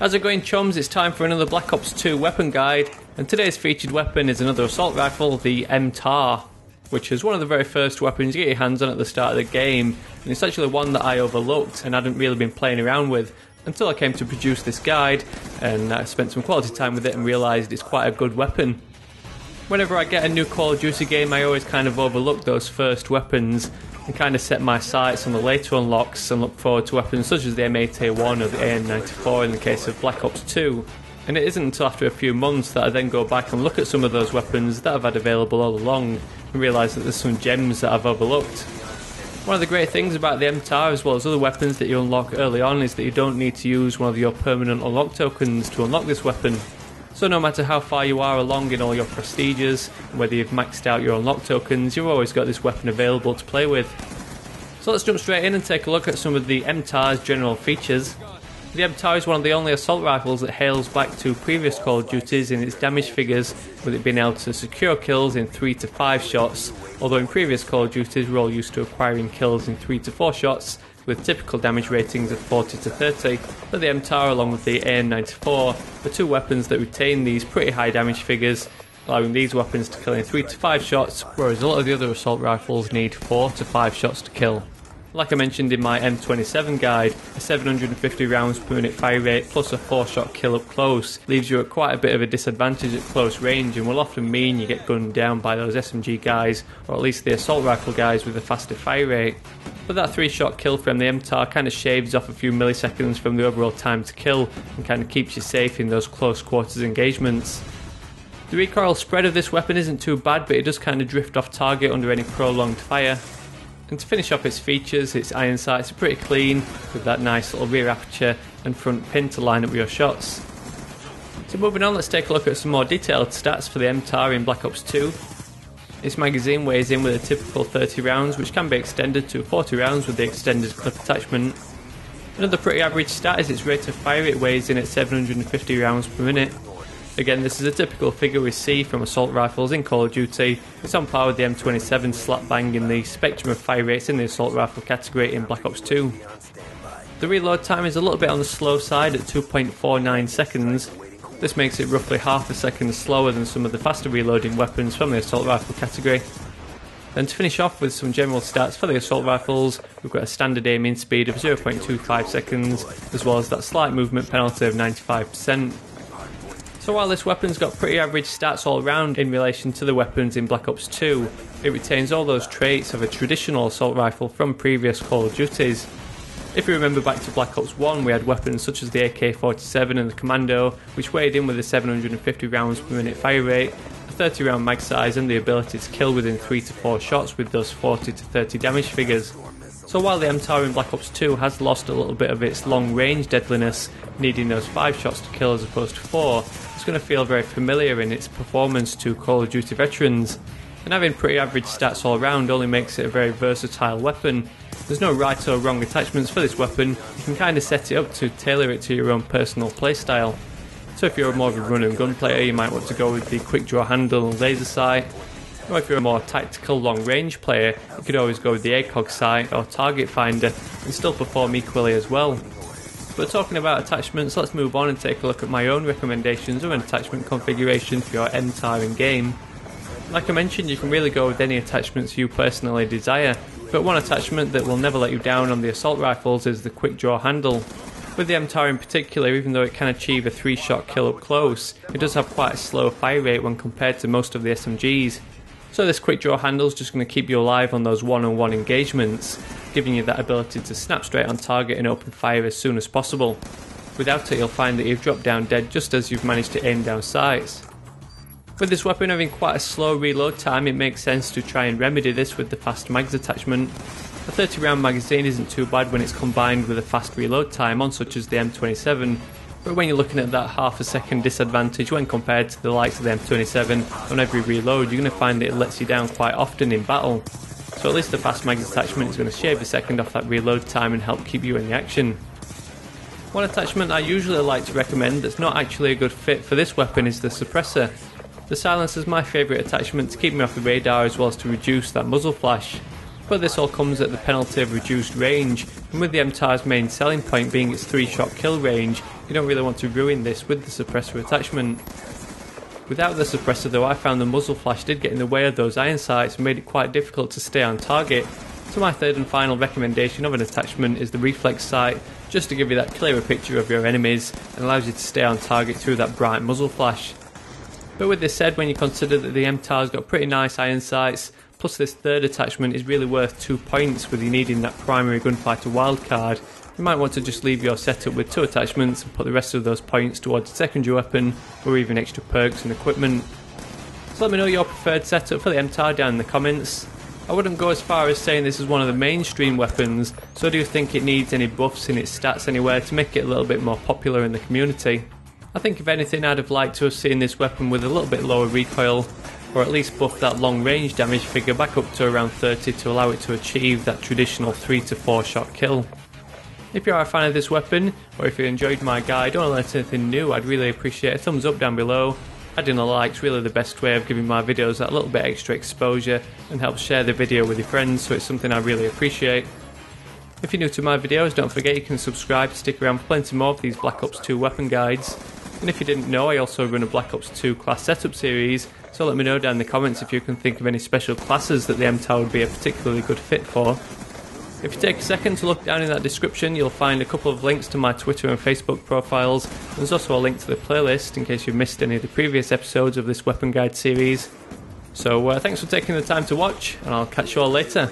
How's it going, chums? It's time for another Black Ops 2 weapon guide, and today's featured weapon is another assault rifle, the MTAR, which is one of the very first weapons you get your hands on at the start of the game, and it's actually one that I overlooked and hadn't really been playing around with until I came to produce this guide, and I spent some quality time with it and realised it's quite a good weapon. Whenever I get a new Call of Duty game, I always kind of overlook those first weapons and kind of set my sights on the later unlocks and look forward to weapons such as the MTAR or the AN94 in the case of Black Ops 2. And it isn't until after a few months that I then go back and look at some of those weapons that I've had available all along and realise that there's some gems that I've overlooked. One of the great things about the MTAR, as well as other weapons that you unlock early on, is that you don't need to use one of your permanent unlock tokens to unlock this weapon. So no matter how far you are along in all your prestiges, whether you've maxed out your unlock tokens, you've always got this weapon available to play with. So let's jump straight in and take a look at some of the MTAR's general features. The MTAR is one of the only assault rifles that hails back to previous Call of Duties in its damage figures, with it being able to secure kills in 3 to 5 shots, although in previous Call of Duties we're all used to acquiring kills in 3 to 4 shots, with typical damage ratings of 40 to 30, but the MTAR along with the AN94 are two weapons that retain these pretty high damage figures, allowing these weapons to kill in 3 to 5 shots, whereas a lot of the other assault rifles need 4 to 5 shots to kill. Like I mentioned in my M27 guide, a 750 rounds per minute fire rate plus a 4-shot kill up close leaves you at quite a bit of a disadvantage at close range and will often mean you get gunned down by those SMG guys, or at least the assault rifle guys with a faster fire rate. But that 3-shot kill from the MTAR kind of shaves off a few milliseconds from the overall time to kill and kind of keeps you safe in those close quarters engagements. The recoil spread of this weapon isn't too bad, but it does kind of drift off target under any prolonged fire. And to finish off its features, its iron sights are pretty clean, with that nice little rear aperture and front pin to line up with your shots. So moving on, let's take a look at some more detailed stats for the MTAR in Black Ops 2. Its magazine weighs in with a typical 30 rounds, which can be extended to 40 rounds with the extended clip attachment. Another pretty average stat is its rate of fire. It weighs in at 750 rounds per minute. Again, this is a typical figure we see from assault rifles in Call of Duty. It's on par with the M27 slap bang in the spectrum of fire rates in the assault rifle category in Black Ops 2. The reload time is a little bit on the slow side at 2.49 seconds. This makes it roughly half a second slower than some of the faster reloading weapons from the assault rifle category. Then to finish off with some general stats for the assault rifles, we've got a standard aiming speed of 0.25 seconds, as well as that slight movement penalty of 95%. So while this weapon's got pretty average stats all round in relation to the weapons in Black Ops 2, it retains all those traits of a traditional assault rifle from previous Call of Duties. If you remember back to Black Ops 1, we had weapons such as the AK-47 and the Commando, which weighed in with a 750 rounds per minute fire rate, a 30 round mag size and the ability to kill within 3 to 4 shots with those 40 to 30 damage figures. So while the MTAR in Black Ops 2 has lost a little bit of its long range deadliness, needing those 5 shots to kill as opposed to 4, it's going to feel very familiar in its performance to Call of Duty veterans. And having pretty average stats all round only makes it a very versatile weapon. There's no right or wrong attachments for this weapon, you can kind of set it up to tailor it to your own personal playstyle. So if you're more of a run and gun player, you might want to go with the quick draw handle and laser sight. Or if you're a more tactical long range player, you could always go with the ACOG sight or target finder and still perform equally as well. But talking about attachments, let's move on and take a look at my own recommendations of an attachment configuration for your MTAR in game. Like I mentioned, you can really go with any attachments you personally desire, but one attachment that will never let you down on the assault rifles is the quick draw handle. With the MTAR in particular, even though it can achieve a 3-shot kill up close, it does have quite a slow fire rate when compared to most of the SMGs. So this quick draw handle is just going to keep you alive on those one-on-one engagements, giving you that ability to snap straight on target and open fire as soon as possible. Without it, you'll find that you've dropped down dead just as you've managed to aim down sights. With this weapon having quite a slow reload time, it makes sense to try and remedy this with the fast mags attachment. A 30 round magazine isn't too bad when it's combined with a fast reload time on such as the M27, but when you're looking at that half a second disadvantage when compared to the likes of the M27, on every reload you're going to find that it lets you down quite often in battle. So at least the fast mags attachment is going to shave a second off that reload time and help keep you in the action. One attachment I usually like to recommend that's not actually a good fit for this weapon is the suppressor. The silencer is my favourite attachment to keep me off the radar as well as to reduce that muzzle flash. but this all comes at the penalty of reduced range, and with the MTAR's main selling point being its 3-shot kill range, you don't really want to ruin this with the suppressor attachment. Without the suppressor though, I found the muzzle flash did get in the way of those iron sights and made it quite difficult to stay on target. So my third and final recommendation of an attachment is the reflex sight, just to give you that clearer picture of your enemies and allows you to stay on target through that bright muzzle flash. But with this said, when you consider that the MTAR's got pretty nice iron sights, plus this third attachment is really worth 2 points with you needing that primary gunfighter wildcard, you might want to just leave your setup with 2 attachments and put the rest of those points towards a secondary weapon or even extra perks and equipment. So let me know your preferred setup for the MTAR down in the comments. I wouldn't go as far as saying this is one of the mainstream weapons, so I do think it needs any buffs in its stats anywhere to make it a little bit more popular in the community. I think if anything I'd have liked to have seen this weapon with a little bit lower recoil, or at least buff that long range damage figure back up to around 30 to allow it to achieve that traditional 3 to 4 shot kill. If you are a fan of this weapon, or if you enjoyed my guide or learned anything new, I'd really appreciate a thumbs up down below. Adding a like's really the best way of giving my videos that little bit extra exposure and helps share the video with your friends, so it's something I really appreciate. If you're new to my videos, don't forget you can subscribe to stick around for plenty more of these Black Ops 2 weapon guides. And if you didn't know, I also run a Black Ops 2 class setup series, so let me know down in the comments if you can think of any special classes that the MTAR would be a particularly good fit for. If you take a second to look down in that description, you'll find a couple of links to my Twitter and Facebook profiles. There's also a link to the playlist in case you've missed any of the previous episodes of this weapon guide series. So thanks for taking the time to watch, and I'll catch you all later.